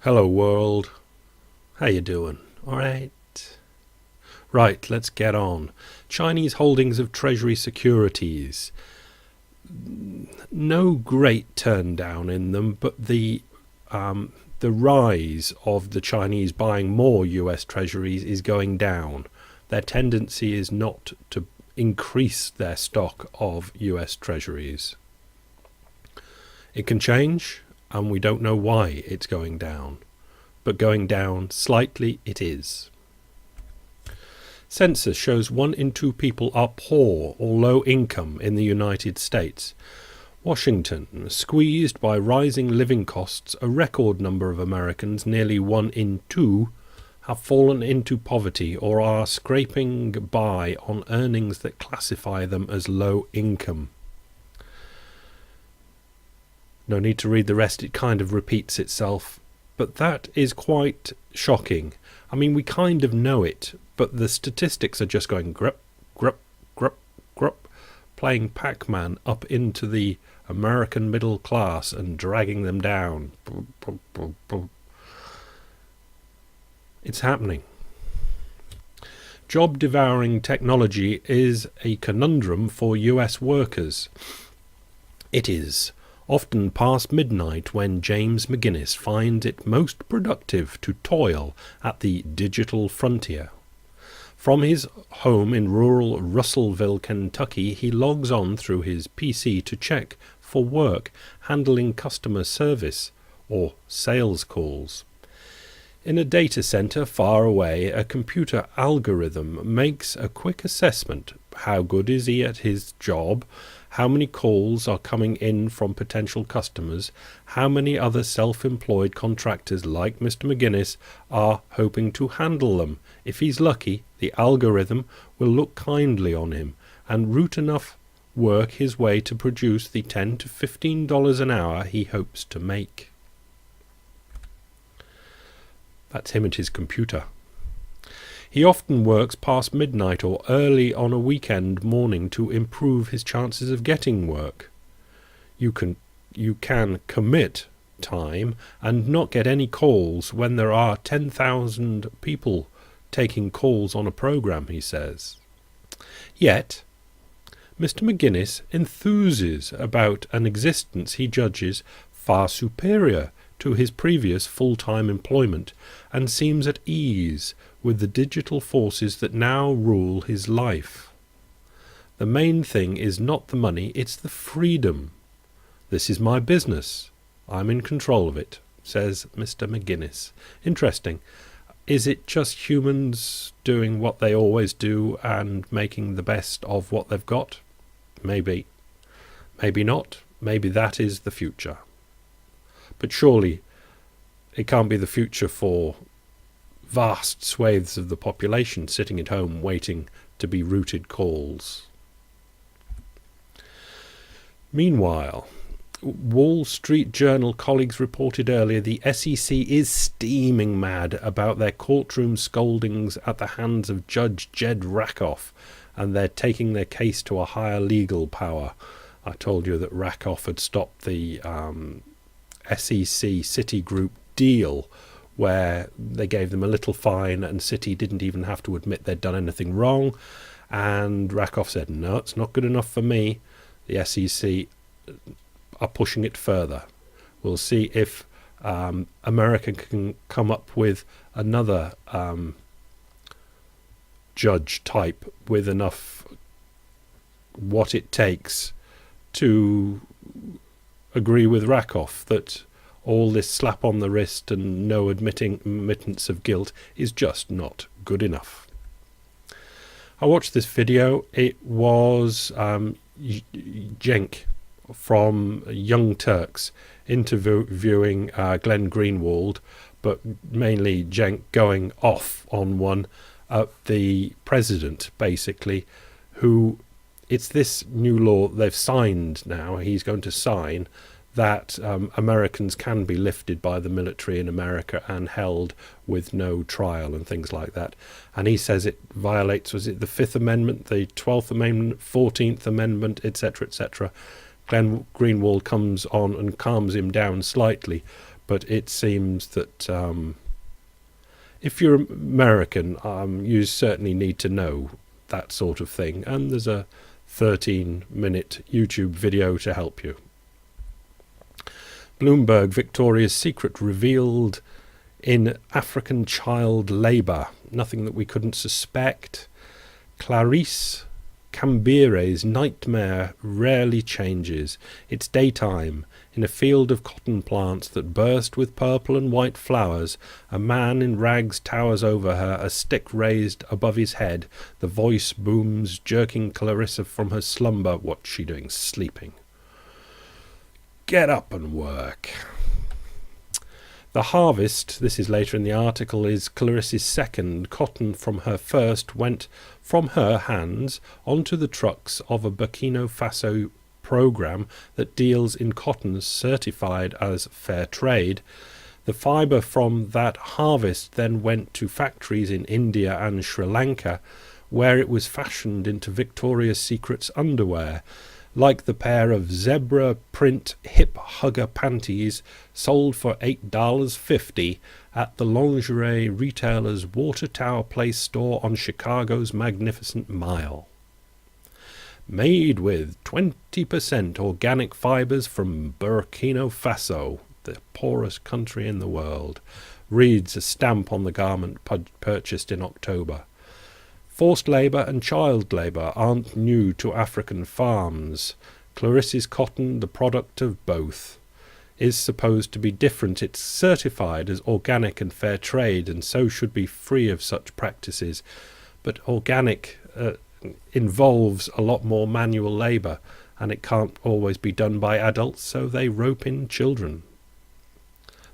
Hello world, how you doing? Alright? Right, let's get on. Chinese holdings of Treasury securities. No great turn down in them, but the rise of the Chinese buying more US Treasuries is going down. Their tendency is not to increase their stock of US Treasuries. It can change, and we don't know why it's going down. But going down slightly it is. Census shows 1 in 2 people are poor or low income in the United States. Washington, squeezed by rising living costs, a record number of Americans, nearly 1 in 2, have fallen into poverty or are scraping by on earnings that classify them as low income. No need to read the rest, it kind of repeats itself. But that is quite shocking. I mean, we kind of know it, but the statistics are just going grup, grup, grup, grup, playing Pac-Man up into the American middle class and dragging them down. It's happening. Job-devouring technology is a conundrum for US workers. It is. Often past midnight when James McGinnis finds it most productive to toil at the digital frontier. From his home in rural Russellville, Kentucky, he logs on through his PC to check for work handling customer service or sales calls. In a data center far away, a computer algorithm makes a quick assessment. How good is he at his job? How many calls are coming in from potential customers? How many other self-employed contractors like Mr. McGinnis are hoping to handle them? If he's lucky, the algorithm will look kindly on him and route enough work his way to produce the $10 to $15 an hour he hopes to make. That's him at his computer. He often works past midnight or early on a weekend morning to improve his chances of getting work. You can commit time and not get any calls when there are 10,000 people taking calls on a program, he says. Yet, Mr. McGinnis enthuses about an existence he judges far superior to his previous full-time employment and seems at ease with the digital forces that now rule his life. The main thing is not the money, it's the freedom. This is my business. I'm in control of it, says Mr. McGinnis. Interesting. Is it just humans doing what they always do and making the best of what they've got? Maybe. Maybe not. Maybe that is the future. But surely it can't be the future for vast swathes of the population sitting at home waiting to be routed calls. Meanwhile, Wall Street Journal colleagues reported earlier the SEC is steaming mad about their courtroom scoldings at the hands of Judge Jed Rakoff, and they're taking their case to a higher legal power. I told you that Rakoff had stopped the SEC Citigroup deal where they gave them a little fine and Citi didn't even have to admit they'd done anything wrong, and Rakoff said, no, it's not good enough for me. The SEC are pushing it further. We'll see if America can come up with another judge type with enough what it takes to agree with Rakoff that all this slap on the wrist and no admittance of guilt is just not good enough. I watched this video. It was Cenk from Young Turks interviewing Glenn Greenwald, but mainly Cenk going off on one at the president, basically, who it's this new law they've signed now, he's going to sign, that Americans can be lifted by the military in America and held with no trial and things like that. And he says it violates, was it the 5th Amendment, the 12th Amendment, 14th Amendment, etc., etc. Glenn Greenwald comes on and calms him down slightly, But it seems that if you're American, you certainly need to know that sort of thing. And there's a 13-minute YouTube video to help you. Bloomberg, Victoria's Secret revealed in African child labour. Nothing that we couldn't suspect. Clarice Cambire's nightmare rarely changes. It's daytime. In a field of cotton plants that burst with purple and white flowers, a man in rags towers over her, a stick raised above his head. The voice booms, jerking Clarissa from her slumber. What's she doing? Sleeping. Get up and work. The harvest, this is later in the article, is Clarissa's second. Cotton from her first went from her hands onto the trucks of a Burkina Faso program that deals in cotton certified as fair trade. The fibre from that harvest then went to factories in India and Sri Lanka, where it was fashioned into Victoria's Secret's underwear, like the pair of zebra print hip hugger panties sold for $8.50 at the lingerie retailer's Water Tower Place store on Chicago's Magnificent Mile. Made with 20% organic fibres from Burkina Faso, the poorest country in the world, reads a stamp on the garment purchased in October. Forced labour and child labour aren't new to African farms. Clarissa's cotton, the product of both, is supposed to be different. It's certified as organic and fair trade, and so should be free of such practices. But organic involves a lot more manual labour, and it can't always be done by adults, so they rope in children.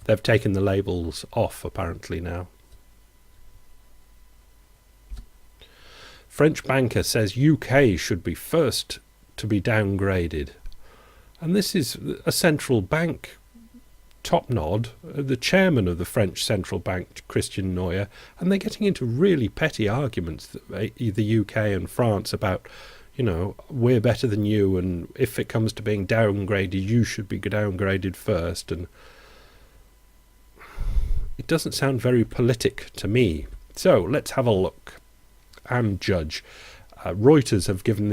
They've taken the labels off, apparently, now. French banker says UK should be first to be downgraded. And this is a central bank top nod, the chairman of the French central bank, Christian Noyer, and they're getting into really petty arguments, the UK and France, about, we're better than you, and if it comes to being downgraded, you should be downgraded first. And it doesn't sound very politic to me. So let's have a look and judge. Reuters have given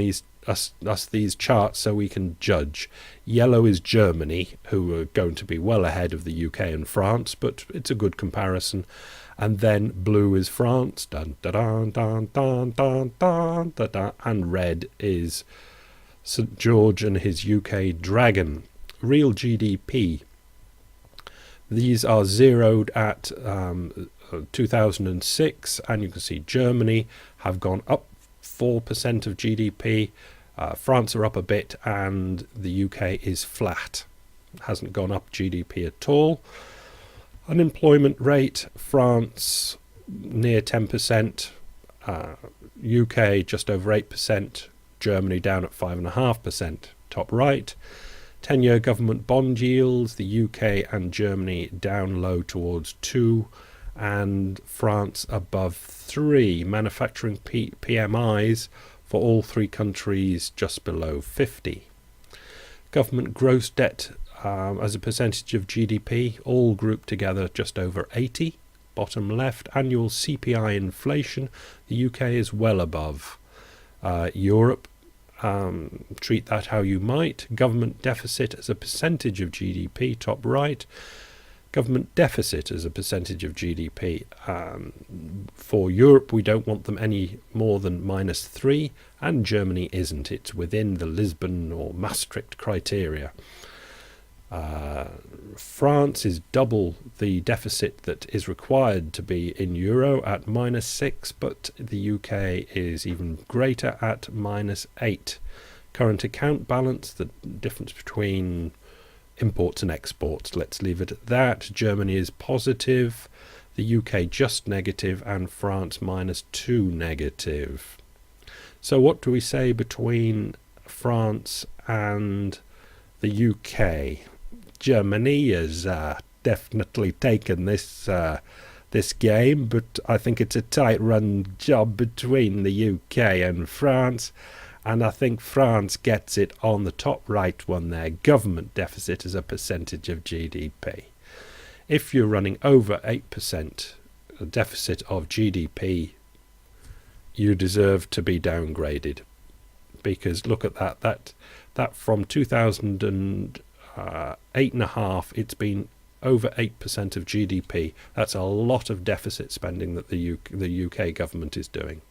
us these charts so we can judge. Yellow is Germany, who are going to be well ahead of the UK and France, but it's a good comparison. And then blue is France, dun, dun, dun, dun, dun, dun, dun, dun, dun, and red is St George and his UK dragon. Real GDP. These are zeroed at 2006, and you can see Germany have gone up 4% of GDP, France are up a bit, and the UK is flat, hasn't gone up GDP at all. Unemployment rate, France near 10%, UK just over 8%, Germany down at 5.5%, top right. 10-year government bond yields, the UK and Germany down low towards 2%, and France above 3. Manufacturing PMIs for all three countries just below 50. Government gross debt as a percentage of GDP, all grouped together just over 80. Bottom left, annual CPI inflation, the UK is well above. Europe, treat that how you might. Government deficit as a percentage of GDP, top right. Government deficit as a percentage of GDP. For Europe, we don't want them any more than -3, and Germany isn't. It's within the Lisbon or Maastricht criteria. France is double the deficit that is required to be in euro at -6, but the UK is even greater at -8. Current account balance, the difference between imports and exports, let's leave it at that. Germany is positive, the UK just negative, and France -2 negative. So what do we say between France and the UK? Germany has definitely taken this game, but I think it's a tight-run job between the UK and France. And I think France gets it on the top right one there, government deficit as a percentage of GDP. if you're running over 8% deficit of GDP, you deserve to be downgraded. Because look at that from 2008.5, it's been over 8% of GDP. That's a lot of deficit spending that the UK government is doing.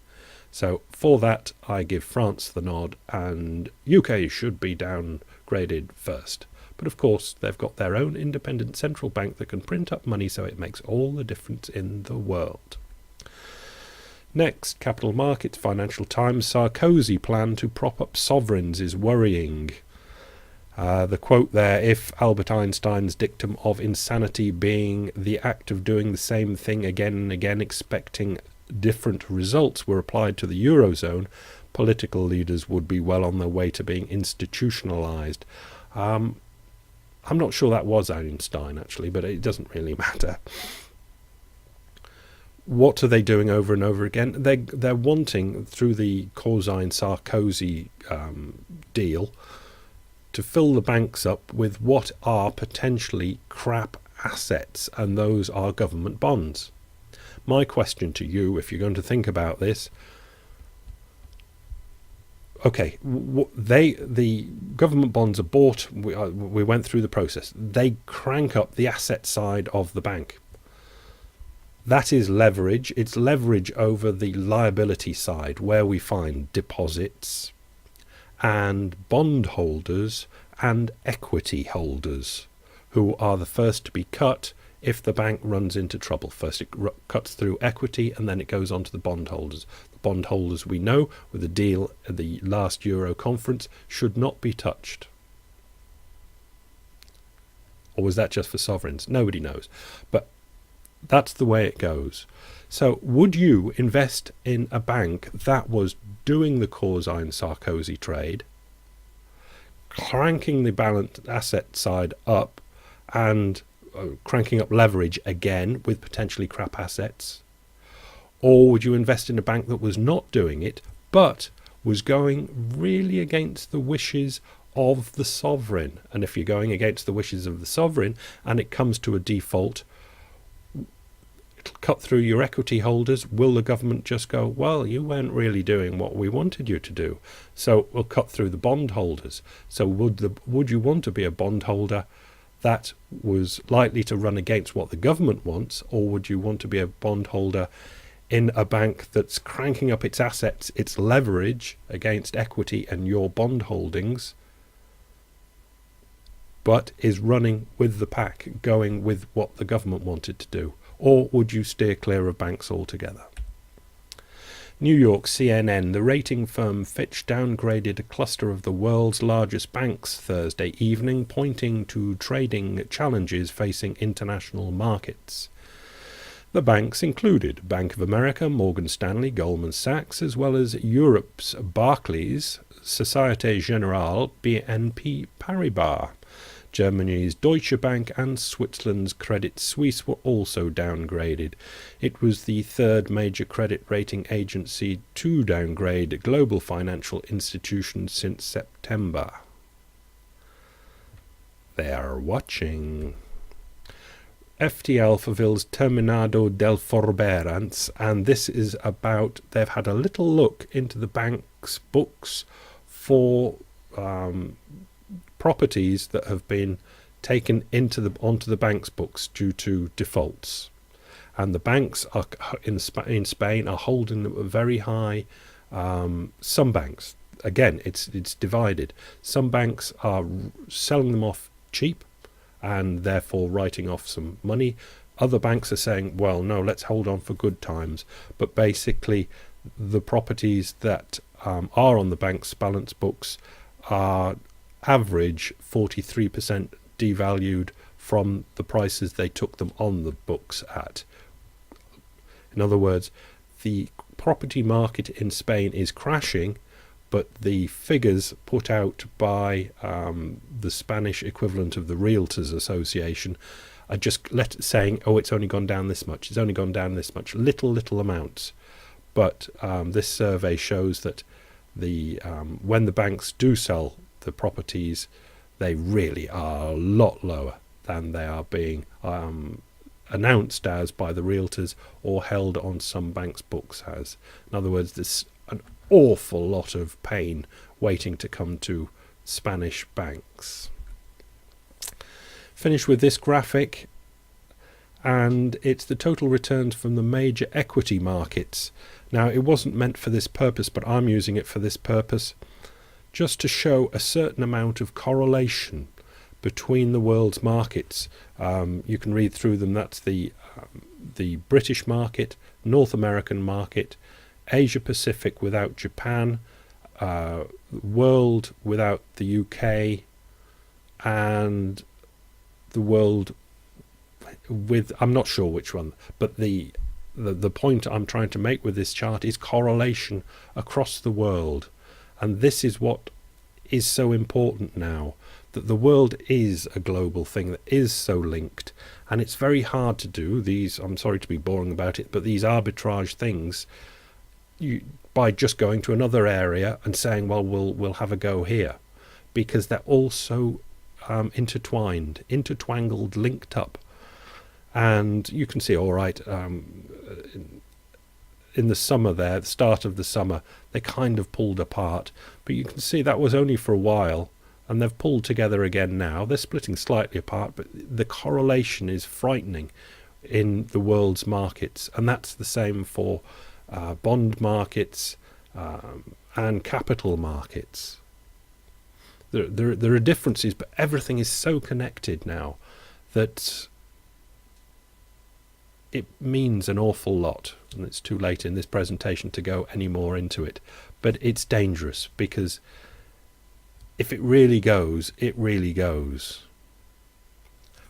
So for that, I give France the nod, and UK should be downgraded first. But of course, they've got their own independent central bank that can print up money, so it makes all the difference in the world. Next, capital markets. Financial Times. Sarkozy plan to prop up sovereigns is worrying. The quote there, if Albert Einstein's dictum of insanity being the act of doing the same thing again and again, expecting different results, were applied to the Eurozone, political leaders would be well on their way to being institutionalized. I'm not sure that was Einstein, actually, but it doesn't really matter. What are they doing over and over again? They're wanting, through the Corzine-Sarkozy deal, to fill the banks up with what are potentially crap assets, and those are government bonds. My question to you, if you're going to think about this, okay, the government bonds are bought. We went through the process. They crank up the asset side of the bank. That is leverage. It's leverage over the liability side, where we find deposits and bondholders and equity holders, who are the first to be cut if the bank runs into trouble. First it cuts through equity, and then it goes on to the bondholders. The bondholders, we know, with the deal at the last Euro conference, should not be touched. Or was that just for sovereigns? Nobody knows. But that's the way it goes. So would you invest in a bank that was doing the Corzine-Sarkozy trade, cranking the balance asset side up, and cranking up leverage again with potentially crap assets? Or would you invest in a bank that was not doing it, but was going really against the wishes of the sovereign? And if you're going against the wishes of the sovereign and it comes to a default, cut through your equity holders, will the government just go, well, you weren't really doing what we wanted you to do, so we'll cut through the bondholders? So would you want to be a bondholder that was likely to run against what the government wants, or would you want to be a bondholder in a bank that's cranking up its assets, its leverage against equity and your bond holdings, but is running with the pack, going with what the government wanted to do? Or would you steer clear of banks altogether? New York CNN. The rating firm Fitch downgraded a cluster of the world's largest banks Thursday evening, pointing to trading challenges facing international markets. The banks included Bank of America, Morgan Stanley, Goldman Sachs, as well as Europe's Barclays, Societe Generale, BNP Paribas. Germany's Deutsche Bank and Switzerland's Credit Suisse were also downgraded. It was the third major credit rating agency to downgrade global financial institutions since September. They are watching. FTL fulfills Terminado del Forbearance, and this is about, they've had a little look into the bank's books for properties that have been taken onto the bank's books due to defaults, and the banks are in Spain are holding them very high. Some banks, again, it's divided. Some banks are selling them off cheap and therefore writing off some money. Other banks are saying, well, no, let's hold on for good times. But basically, the properties that are on the bank's balance books are average 43% devalued from the prices they took them on the books at. In other words, the property market in Spain is crashing, but the figures put out by the Spanish equivalent of the Realtors Association are just saying, oh, it's only gone down this much, it's only gone down this much, little amounts. But this survey shows that when the banks do sell the properties, they really are a lot lower than they are being announced as by the realtors or held on some banks' books as. In other words, there's an awful lot of pain waiting to come to Spanish banks. Finish with this graphic, and it's the total returns from the major equity markets. Now, it wasn't meant for this purpose, but I'm using it for this purpose, just to show a certain amount of correlation between the world's markets. You can read through them. That's the British market, North American market, Asia Pacific without Japan, world without the UK, and the world with, I'm not sure which one, but the point I'm trying to make with this chart is correlation across the world. And this is what is so important now, that the world is a global thing that is so linked, and it's very hard to do these, I'm sorry to be boring about it, but these arbitrage things by just going to another area and saying, well, we'll have a go here, because they're all so intertwined, intertwangled, linked up. And you can see, all right, in the summer there, the start of the summer, they kind of pulled apart, but you can see that was only for a while, and they've pulled together again now. They're splitting slightly apart, but the correlation is frightening in the world's markets, and that's the same for bond markets and capital markets. There are differences, but everything is so connected now that it means an awful lot, and it's too late in this presentation to go any more into it. But it's dangerous, because if it really goes, it really goes.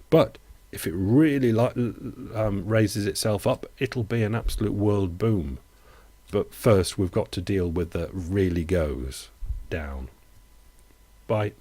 But if it really raises itself up, it'll be an absolute world boom. But first we've got to deal with the really goes down. Bye.